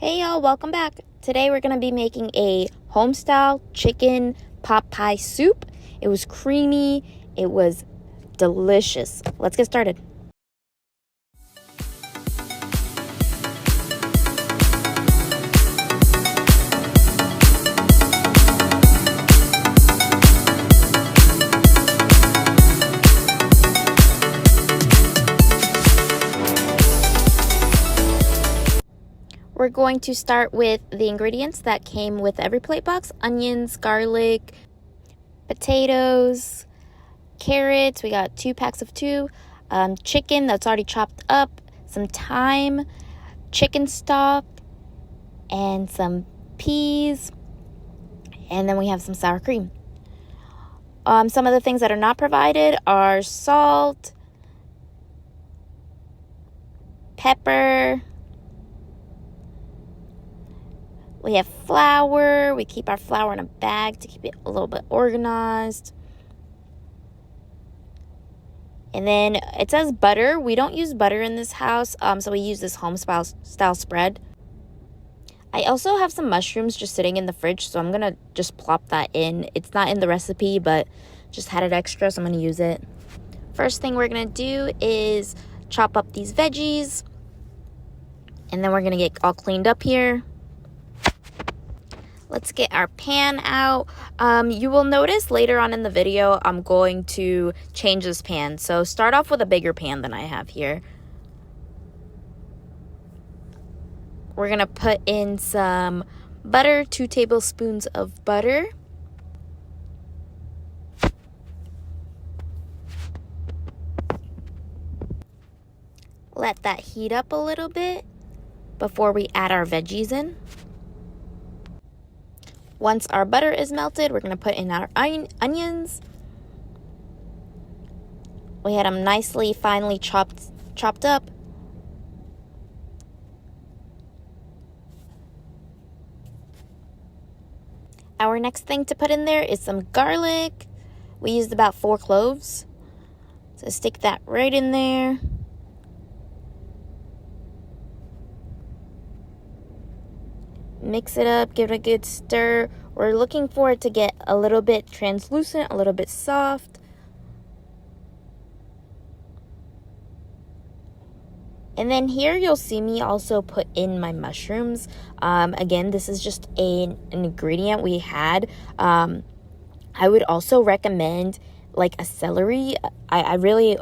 Hey y'all, welcome back. Today we're going to be making a homestyle chicken pot pie soup. It was creamy. It was delicious. Let's get started. We're going to start with the ingredients that came with the EveryPlate box: onions, garlic, potatoes, carrots. We got 2 packs of 2, chicken that's already chopped up, some thyme, chicken stock, and some peas, and then we have some sour cream. Some of the things that are not provided are salt, pepper. We have flour. We keep our flour in a bag to keep it a little bit organized. And then it says butter. We don't use butter in this house, so we use this Homestyle spread. I also have some mushrooms just sitting in the fridge, so I'm going to just plop that in. It's not in the recipe, but just had it extra, so I'm going to use it. First thing we're going to do is chop up these veggies, and then we're going to get all cleaned up here. Let's get our pan out. You will notice later on in the video, I'm going to change this pan. So start off with a bigger pan than I have here. We're going to put in some butter, 2 tablespoons of butter. Let that heat up a little bit before we add our veggies in. Once our butter is melted, we're going to put in our onions. We had them nicely, finely chopped up. Our next thing to put in there is some garlic. We used about 4 cloves. So stick that right in there. Mix it up, give it a good stir. We're looking for it to get a little bit translucent, a little bit soft. And then here you'll see me also put in my mushrooms. Again, this is just an ingredient we had. I would also recommend like a celery. I really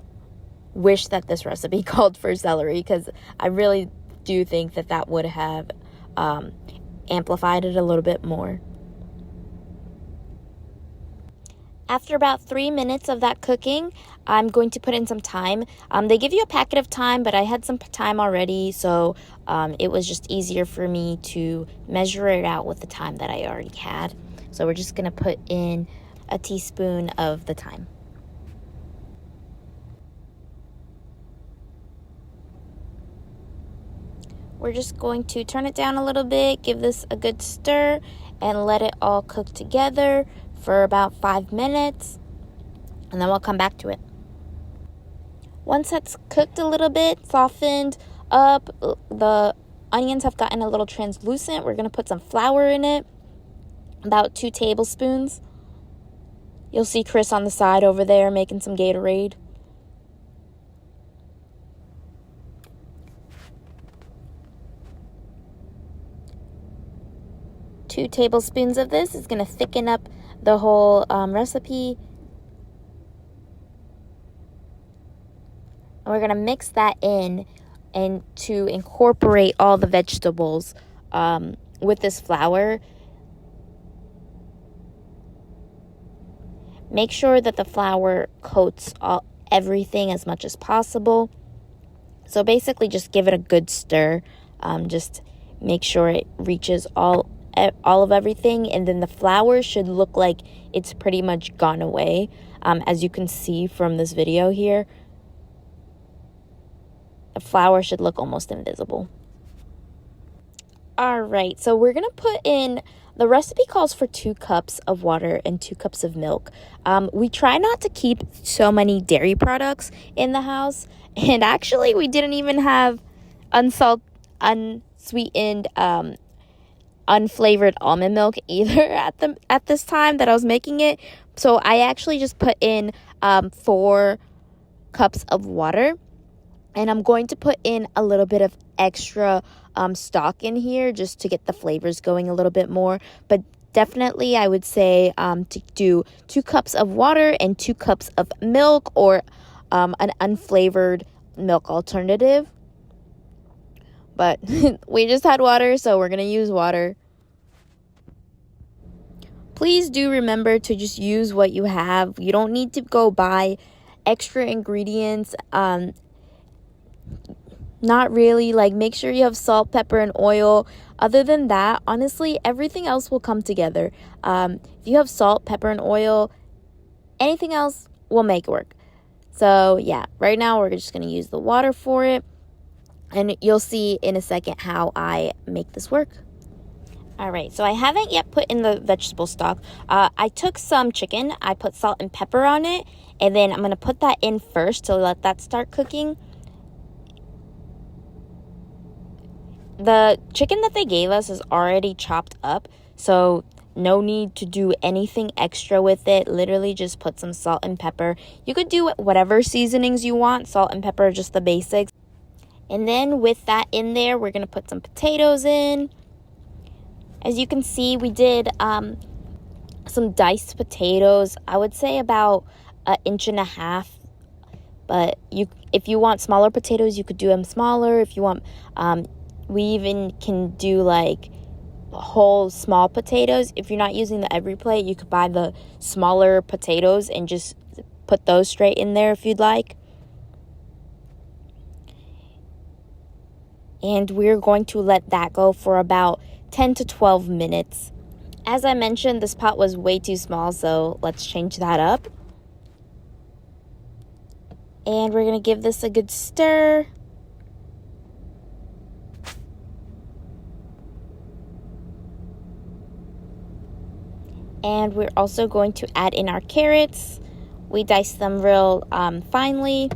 wish that this recipe called for celery, because I really do think that would have amplified it a little bit more. After about 3 minutes of that cooking, I'm going to put in some thyme. They give you a packet of thyme, but I had some thyme already, so it was just easier for me to measure it out with the thyme that I already had. So we're just going to put in a teaspoon of the thyme. We're just going to turn it down a little bit, give this a good stir, and let it all cook together for about 5 minutes, and then we'll come back to it. Once that's cooked a little bit, softened up, the onions have gotten a little translucent, we're going to put some flour in it, about 2 tablespoons. You'll see Chris on the side over there making some Gatorade. Two tablespoons of this is going to thicken up the whole recipe. And we're going to mix that in and to incorporate all the vegetables with this flour. Make sure that the flour coats everything as much as possible. So basically just give it a good stir. Just make sure it reaches all of everything, and then the flour should look like it's pretty much gone away. As you can see from this video here, the flour should look almost invisible. All right, so we're gonna put in, the recipe calls for 2 cups of water and 2 cups of milk. We try not to keep so many dairy products in the house, and actually we didn't even have sweetened unflavored almond milk either at this time that I was making it. So I actually just put in 4 cups of water, and I'm going to put in a little bit of extra stock in here just to get the flavors going a little bit more. But definitely I would say to do 2 cups of water and 2 cups of milk, or an unflavored milk alternative. But we just had water, so we're going to use water. Please do remember to just use what you have. You don't need to go buy extra ingredients. Not really. Like, make sure you have salt, pepper, and oil. Other than that, honestly, everything else will come together. If you have salt, pepper, and oil, anything else will make it work. So, yeah, right now we're just going to use the water for it. And you'll see in a second how I make this work. All right, so I haven't yet put in the vegetable stock. I took some chicken. I put salt and pepper on it. And then I'm going to put that in first to let that start cooking. The chicken that they gave us is already chopped up, so no need to do anything extra with it. Literally just put some salt and pepper. You could do whatever seasonings you want. Salt and pepper are just the basics. And then with that in there, we're going to put some potatoes in. As you can see, we did some diced potatoes. I would say about 1.5 inches. But if you want smaller potatoes, you could do them smaller. If you want, we even can do like whole small potatoes. If you're not using the EveryPlate, you could buy the smaller potatoes and just put those straight in there if you'd like. And we're going to let that go for about 10 to 12 minutes. As I mentioned, this pot was way too small, so let's change that up. And we're going to give this a good stir. And we're also going to add in our carrots. We diced them real finely.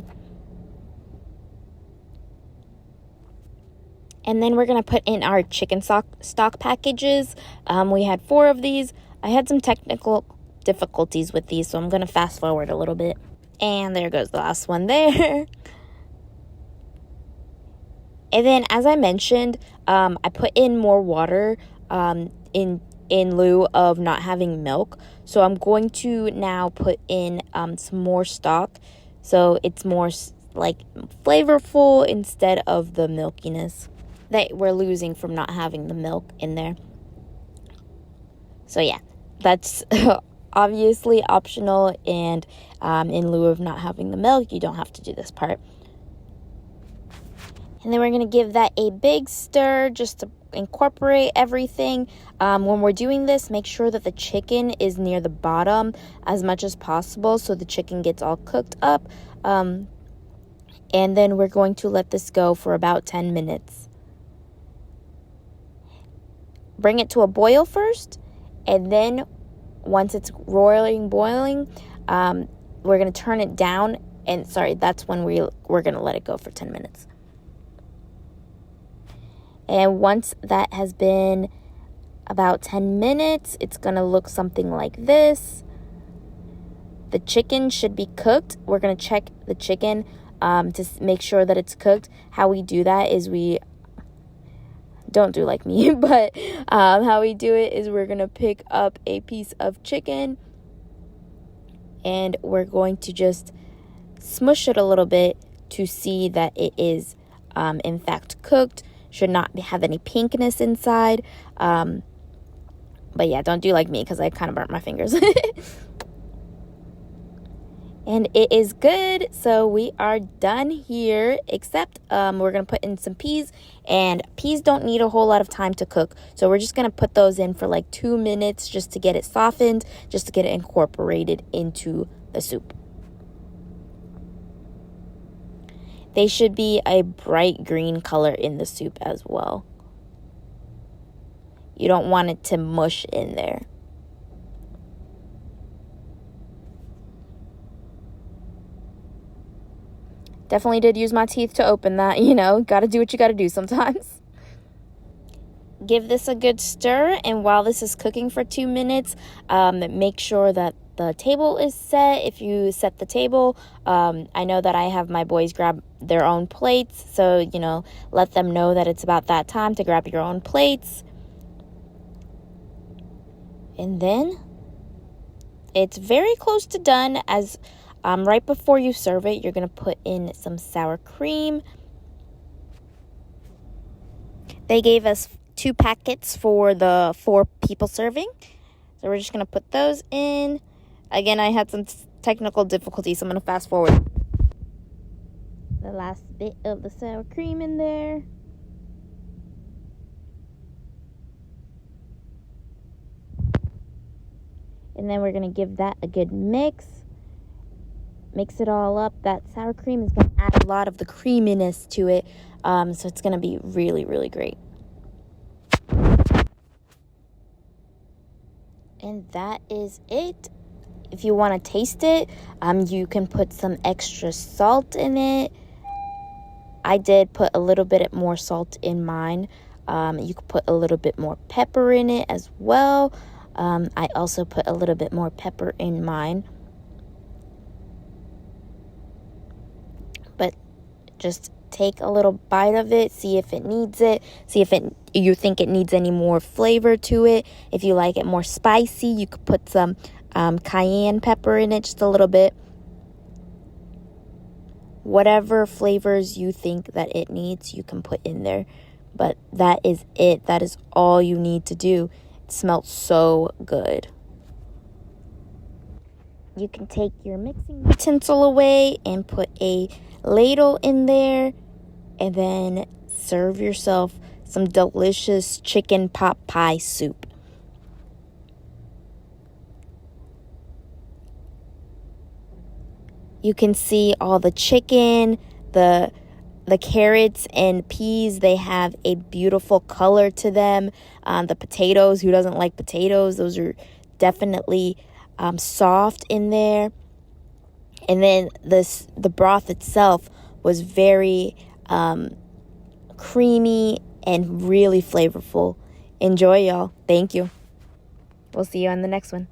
And then we're going to put in our chicken stock packages. We had 4 of these. I had some technical difficulties with these, so I'm going to fast forward a little bit. And there goes the last one there. And then, as I mentioned, I put in more water in lieu of not having milk. So I'm going to now put in some more stock, so it's more like flavorful instead of the milkiness that we're losing from not having the milk in there. So yeah, that's obviously optional, and in lieu of not having the milk, you don't have to do this part. And then we're going to give that a big stir just to incorporate everything. When we're doing this, make sure that the chicken is near the bottom as much as possible so the chicken gets all cooked up. And then we're going to let this go for about 10 minutes. Bring it to a boil first, and then once it's boiling, we're going to turn it down, and that's when we're going to let it go for 10 minutes. And once that has been about 10 minutes, it's going to look something like this. The chicken should be cooked. We're going to check the chicken to make sure that it's cooked. How we do that is don't do like me, but how we do it is we're going to pick up a piece of chicken and we're going to just smush it a little bit to see that it is in fact cooked. Should not have any pinkness inside. But yeah, don't do like me because I kind of burnt my fingers. And it is good. So we are done here, except we're going to put in some peas. And peas don't need a whole lot of time to cook. So we're just going to put those in for like 2 minutes just to get it softened, just to get it incorporated into the soup. They should be a bright green color in the soup as well. You don't want it to mush in there. Definitely did use my teeth to open that, got to do what you got to do sometimes. give this a good stir, and while this is cooking for 2 minutes, make sure that the table is set. If you set the table, I know that I have my boys grab their own plates, so let them know that it's about that time to grab your own plates. And then it's very close to done. As right before you serve it, you're going to put in some sour cream. They gave us 2 packets for the 4 people serving, so we're just going to put those in. Again, I had some technical difficulties, so I'm going to fast forward the last bit of the sour cream in there. And then we're going to give that a good mix. Mix it all up. That sour cream is going to add a lot of the creaminess to it. So it's going to be really, really great. And that is it. If you want to taste it, you can put some extra salt in it. I did put a little bit more salt in mine. You could put a little bit more pepper in it as well. I also put a little bit more pepper in mine. But just take a little bite of it, see if it needs it, see if you think it needs any more flavor to it. If you like it more spicy, you could put some cayenne pepper in it, just a little bit. Whatever flavors you think that it needs, you can put in there. But that is it. That is all you need to do. It smells so good. You can take your mixing utensil away and put a ladle in there, and then serve yourself some delicious chicken pot pie soup. You can see all the chicken, the carrots and peas, they have a beautiful color to them. The potatoes, who doesn't like potatoes? Those are definitely soft in there. And then the broth itself was very creamy and really flavorful. Enjoy, y'all. Thank you. We'll see you on the next one.